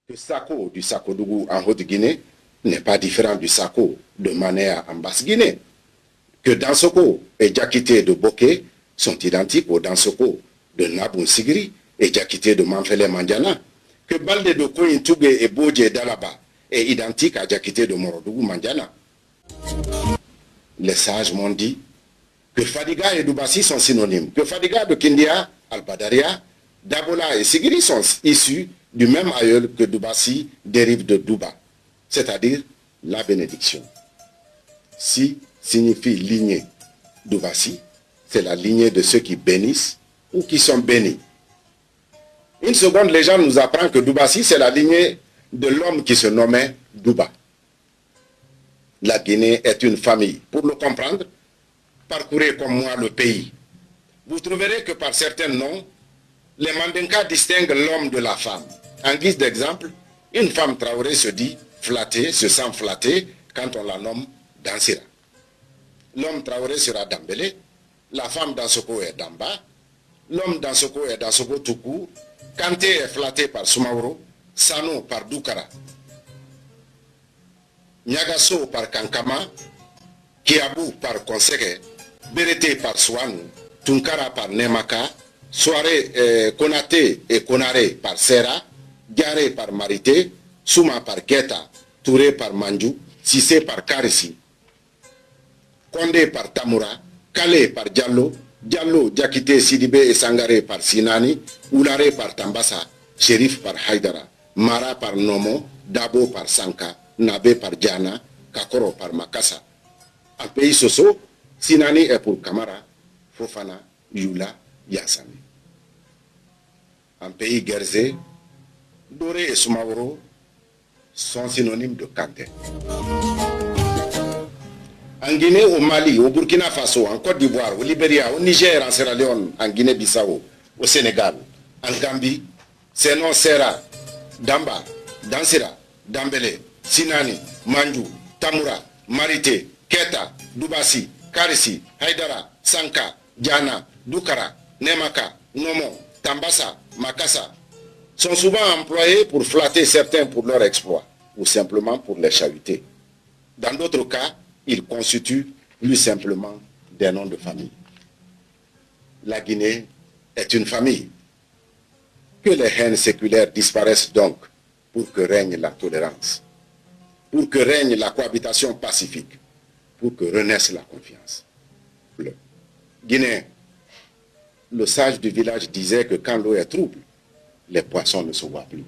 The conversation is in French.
que Sako du Sakodougou en Haute-Guinée n'est pas différent du Sako de Manéa en Basse-Guinée. Que Dansoko et Diakité de Boké sont identiques aux Dansoko de Naboun Sigri et Diakité de Manfele Mandiana. Que Balde de Koyintouge et Bodje d'Alaba est identique à Diakité de Morodougou Mandiana. Les sages m'ont dit que Fadiga et Doubassi sont synonymes. Que Fadiga de Kindia, Al-Badaria, Dabola et Sigiri sont issus du même aïeul que Doubassi dérive de Douba, c'est-à-dire la bénédiction. Si signifie lignée. Doubassi, c'est la lignée de ceux qui bénissent ou qui sont bénis. Une seconde légende nous apprend que Doubassi, c'est la lignée de l'homme qui se nommait Douba. La Guinée est une famille. Pour le comprendre, parcourez comme moi le pays. Vous trouverez que par certains noms, les Mandinka distinguent l'homme de la femme. En guise d'exemple, une femme Traoré se dit flattée, se sent flattée quand on la nomme Dansira. L'homme Traoré sera Dambélé, la femme Dansoko est Damba, l'homme Dansoko est Dansoko tout court, Kanté est flatté par Soumaoro, Sano par Doukara, Nyagaso par Kankama, Kiabou par Konseke, Berete par Souanou, Tunkara par Nemaka, Soare Konate et Konare par Sera, Diaré par Marité, Souma par Keta, Touré par Manjou, Sissé par Karissi, Kondé par Tamura, Kale par Diallo, Diallo, Diakité, Sidibé et Sangaré par Sinani, Oulare par Tambassa, Shérif par Haïdara, Mara par Nomo, Dabo par Sanka, Nabé par Diana, Kakoro par Makassa. En pays Soso, Sinani est pour Kamara, Fofana, Yula, Yassami. En pays Guerzé, Doré et Soumaoro sont synonymes de Kanté. En Guinée, au Mali, au Burkina Faso, en Côte d'Ivoire, au Libéria, au Niger, en Sierra Leone, en Guinée-Bissau, au Sénégal, en Gambie, ces noms Sera, Damba, Dansira, Dambélé, Sinani, Manjou, Tamura, Marité, Keta, Doubassi, Karissi, Haïdara, Sanka, Diana, Doukara, Nemaka, Nomo, Tambassa, Makassa, sont souvent employés pour flatter certains pour leur exploit ou simplement pour les chahuter. Dans d'autres cas, ils constituent plus simplement des noms de famille. La Guinée est une famille. Que les haines séculaires disparaissent donc pour que règne la tolérance, pour que règne la cohabitation pacifique, pour que renaisse la confiance. Le Guinéen, le sage du village disait que quand l'eau est trouble, les poissons ne se voient plus.